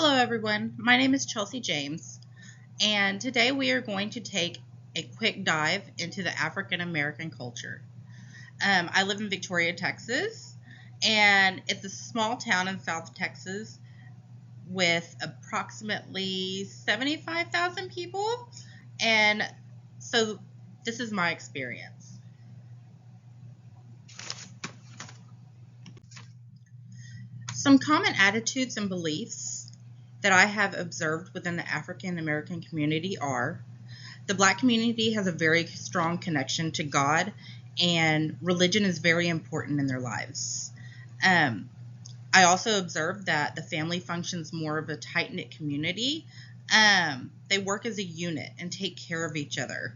Hello everyone, my name is Chelsea James, and today we are going to take a quick dive into the African American culture. I live in Victoria, Texas, and it's a small town in South Texas with approximately 75,000 people, and so this is my experience. Some common attitudes and beliefs that I have observed within the African American community are: the Black community has a very strong connection to God, and religion is very important in their lives. Um, I also observed that the family functions more of a tight knit community. They work as a unit and take care of each other.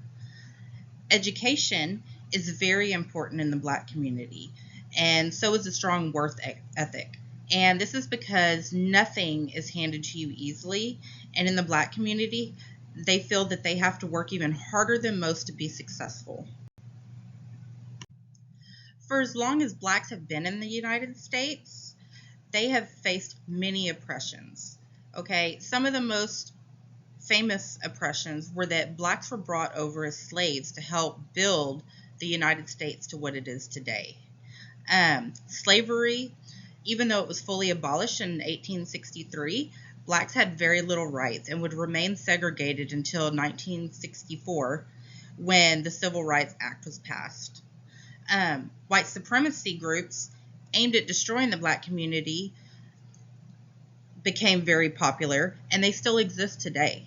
Education is very important in the Black community, and so is a strong worth ethic. And this is because nothing is handed to you easily. And in the Black community, they feel that they have to work even harder than most to be successful. For as long as Blacks have been in the United States, they have faced many oppressions. Okay, some of the most famous oppressions were that Blacks were brought over as slaves to help build the United States to what it is today. Slavery, even though it was fully abolished in 1863, Blacks had very little rights and would remain segregated until 1964 when the Civil Rights Act was passed. White supremacy groups aimed at destroying the Black community became very popular, and they still exist today.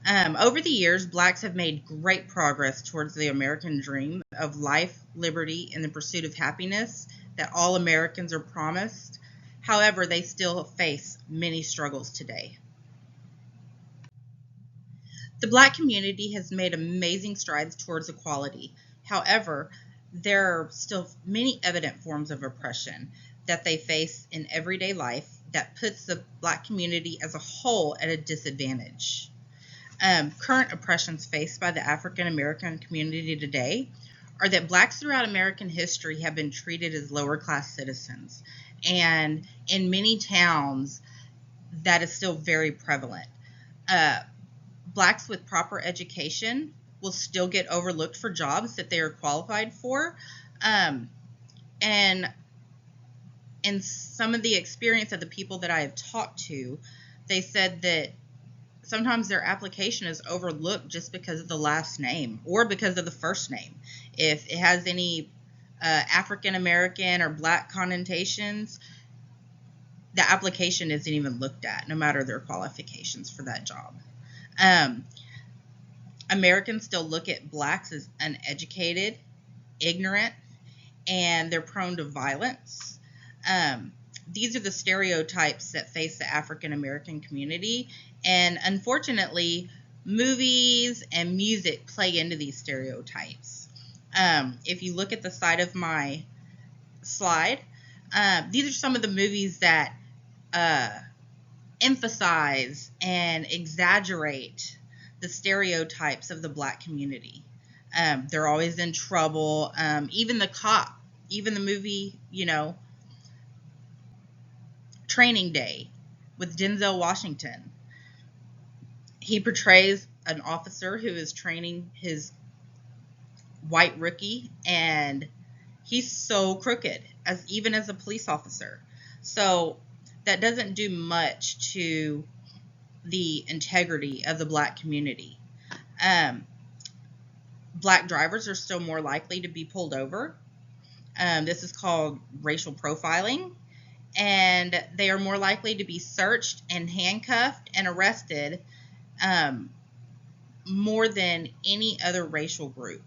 Over the years, Blacks have made great progress towards the American dream of life, liberty, and the pursuit of happiness that all Americans are promised. However, they still face many struggles today. The Black community has made amazing strides towards equality. However, there are still many evident forms of oppression that they face in everyday life that puts the Black community as a whole at a disadvantage. Current oppressions faced by the African American community today are that Blacks throughout American history have been treated as lower class citizens. And in many towns, that is still very prevalent. Uh, Blacks with proper education will still get overlooked for jobs that they are qualified for. And in some of the experience of the people that I have talked to, they said that sometimes their application is overlooked just because of the last name or because of the first name. If it has any African American or Black connotations, the application isn't even looked at, no matter their qualifications for that job. Americans still look at Blacks as uneducated, ignorant, and they're prone to violence. These are the stereotypes that face the African American community, and unfortunately, movies and music play into these stereotypes. If you look at the side of my slide, these are some of the movies that emphasize and exaggerate the stereotypes of the Black community. They're always in trouble. Even the cop, even the movie, Training Day with Denzel Washington. He portrays an officer who is training his white rookie, and he's so crooked even as a police officer. So that doesn't do much to the integrity of the Black community. Black drivers are still more likely to be pulled over. This is called racial profiling, and they are more likely to be searched and handcuffed and arrested more than any other racial group.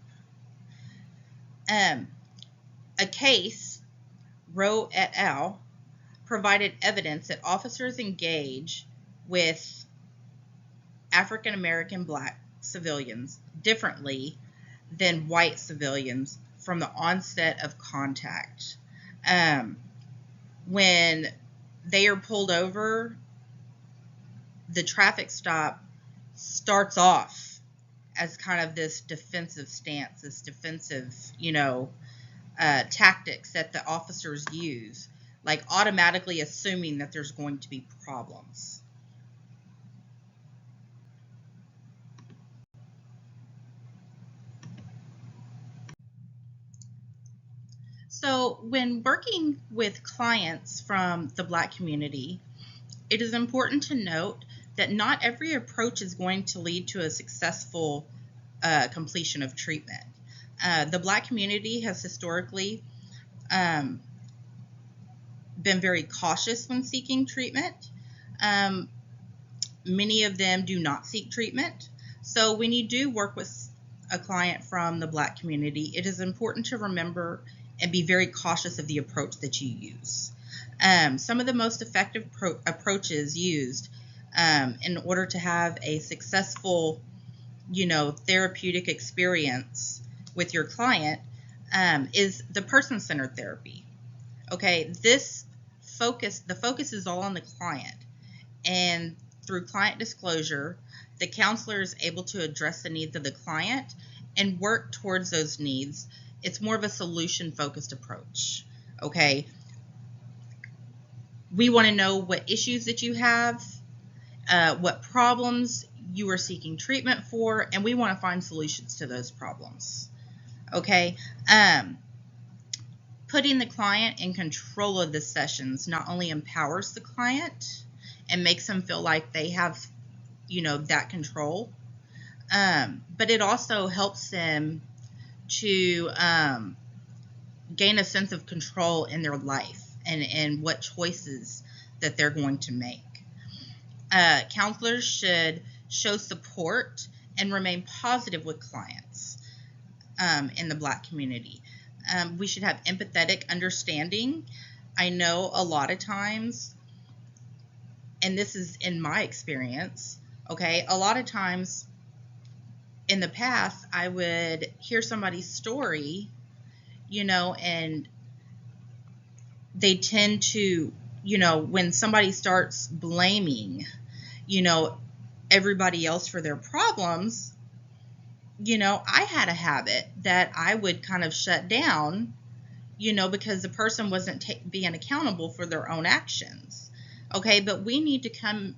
A case, Roe et al., provided evidence that officers engage with African American Black civilians differently than white civilians from the onset of contact. When they are pulled over, the traffic stop starts off as kind of this defensive stance, this defensive, tactics that the officers use, like automatically assuming that there's going to be problems. So, when working with clients from the Black community, it is important to note that not every approach is going to lead to a successful completion of treatment. The Black community has historically um, been very cautious when seeking treatment. Um, Many of them do not seek treatment. So, when you do work with a client from the Black community, it is important to remember and be very cautious of the approach that you use. Some of the most effective approaches used in order to have a successful, therapeutic experience with your client is the person-centered therapy. Okay, the focus is all on the client, and through client disclosure, the counselor is able to address the needs of the client and work towards those needs. It's more of a solution-focused approach. Okay, we want to know what issues that you have, what problems you are seeking treatment for, and we want to find solutions to those problems. Okay, putting the client in control of the sessions not only empowers the client and makes them feel like they have, that control, but it also helps them to gain a sense of control in their life and what choices that they're going to make. Counselors should show support and remain positive with clients in the Black community. We should have empathetic understanding. I know a lot of times, and this is in my experience, okay, a lot of times in the past, I would hear somebody's story, and they tend to, when somebody starts blaming, everybody else for their problems, I had a habit that I would kind of shut down, because the person wasn't being accountable for their own actions. Okay, but we need to come,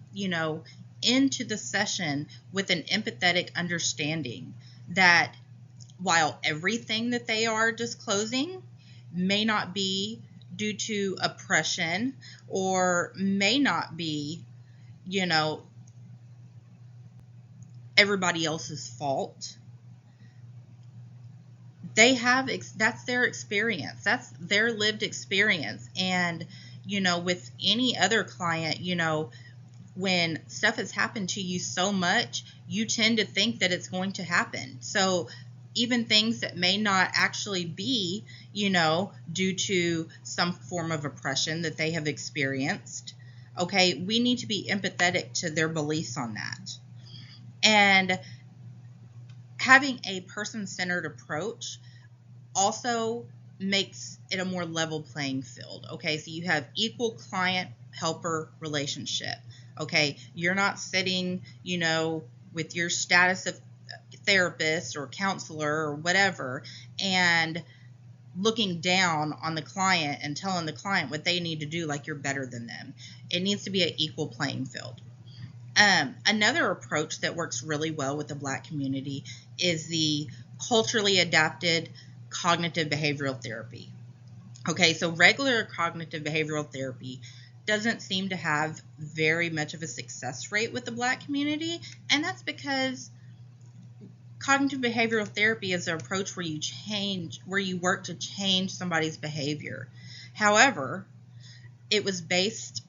into the session with an empathetic understanding that while everything that they are disclosing may not be due to oppression or may not be, everybody else's fault, they have that's their experience, that's their lived experience. And with any other client, when stuff has happened to you so much, you tend to think that it's going to happen. So even things that may not actually be, due to some form of oppression that they have experienced, okay, we need to be empathetic to their beliefs on that. And having a person-centered approach also makes it a more level playing field. Okay, so you have equal client-helper relationship. Okay, you're not sitting, with your status of therapist or counselor or whatever and looking down on the client and telling the client what they need to do like you're better than them. It needs to be an equal playing field. Another approach that works really well with the Black community is the culturally adapted cognitive behavioral therapy. Okay, so regular cognitive behavioral therapy doesn't seem to have very much of a success rate with the Black community, and that's because cognitive behavioral therapy is an approach where you work to change somebody's behavior. However, it was based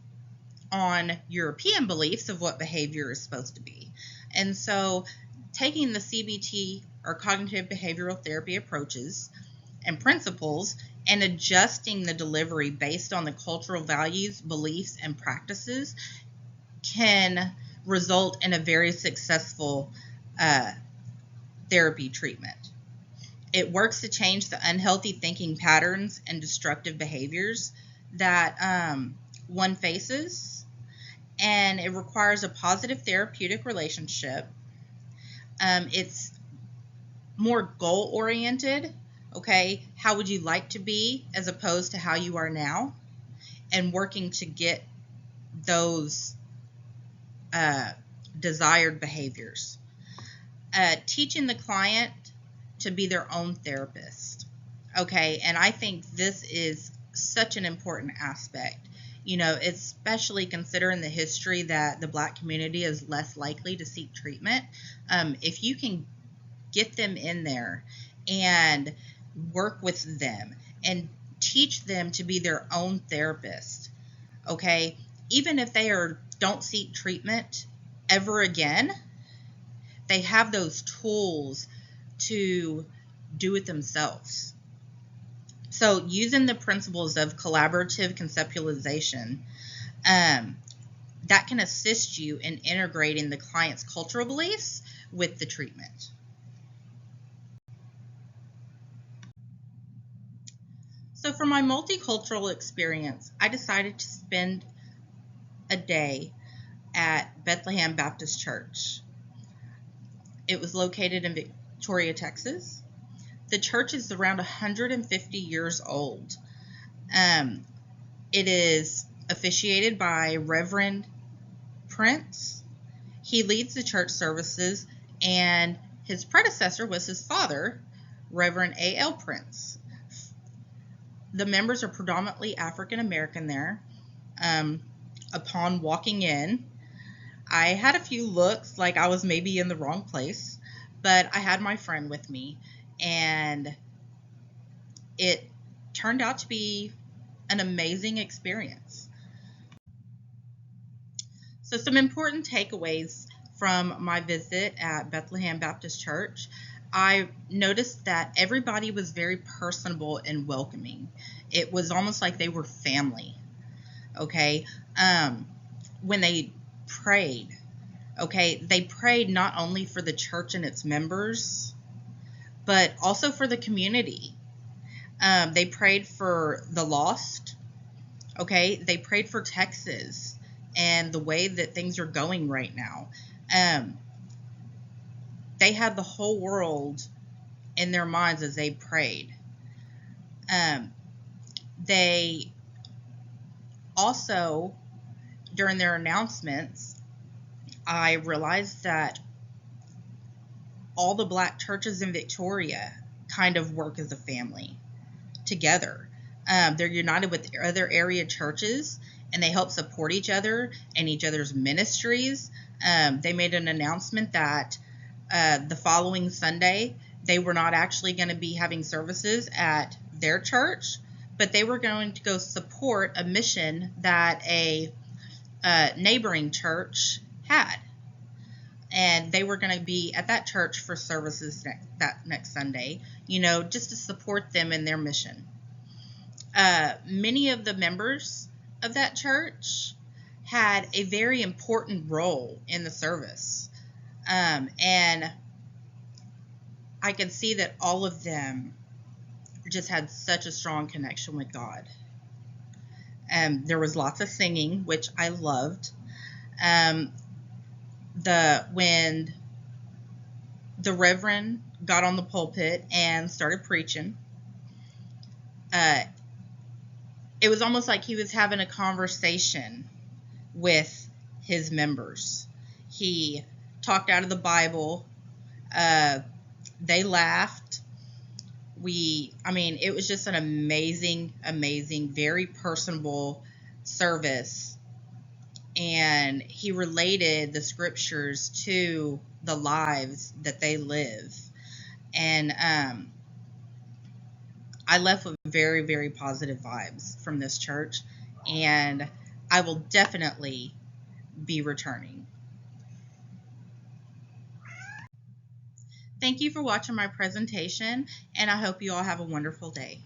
on European beliefs of what behavior is supposed to be. And so taking the CBT or cognitive behavioral therapy approaches and principles and adjusting the delivery based on the cultural values, beliefs, and practices can result in a very successful therapy treatment. It works to change the unhealthy thinking patterns and destructive behaviors that one faces, and it requires a positive therapeutic relationship. It's more goal-oriented. Okay, how would you like to be as opposed to how you are now, and working to get those desired behaviors. Teaching the client to be their own therapist. Okay, and I think this is such an important aspect, especially considering the history that the Black community is less likely to seek treatment. If you can get them in there and work with them and teach them to be their own therapist, okay, even if they don't seek treatment ever again, they have those tools to do it themselves. So using the principles of collaborative conceptualization, that can assist you in integrating the client's cultural beliefs with the treatment. So for my multicultural experience, I decided to spend a day at Bethlehem Baptist Church. It was located in Victoria, Texas. The church is around 150 years old. It is officiated by Reverend Prince. He leads the church services, and his predecessor was his father, Reverend A.L. Prince. The members are predominantly African American there. Upon walking in, I had a few looks like I was maybe in the wrong place, but I had my friend with me, and it turned out to be an amazing experience. So some important takeaways from my visit at Bethlehem Baptist Church. I noticed that everybody was very personable and welcoming. It was almost like they were family. Okay. When they prayed, they prayed not only for the church and its members, but also for the community. They prayed for the lost. They prayed for Texas and the way that things are going right now. They had the whole world in their minds as they prayed. They also, during their announcements, I realized that all the Black churches in Victoria kind of work as a family together. They're united with other area churches, and they help support each other and each other's ministries. They made an announcement that the following Sunday, they were not actually going to be having services at their church, but they were going to go support a mission that a neighboring church had. And they were going to be at that church for services that next Sunday, just to support them in their mission. Many of the members of that church had a very important role in the service. And I could see that all of them just had such a strong connection with God. There was lots of singing, which I loved. When the Reverend got on the pulpit and started preaching, it was almost like he was having a conversation with his members. He talked out of the Bible. They laughed. It was just an amazing, very personable service. And he related the scriptures to the lives that they live. And I left with very, very positive vibes from this church, and I will definitely be returning. Thank you for watching my presentation, and I hope you all have a wonderful day.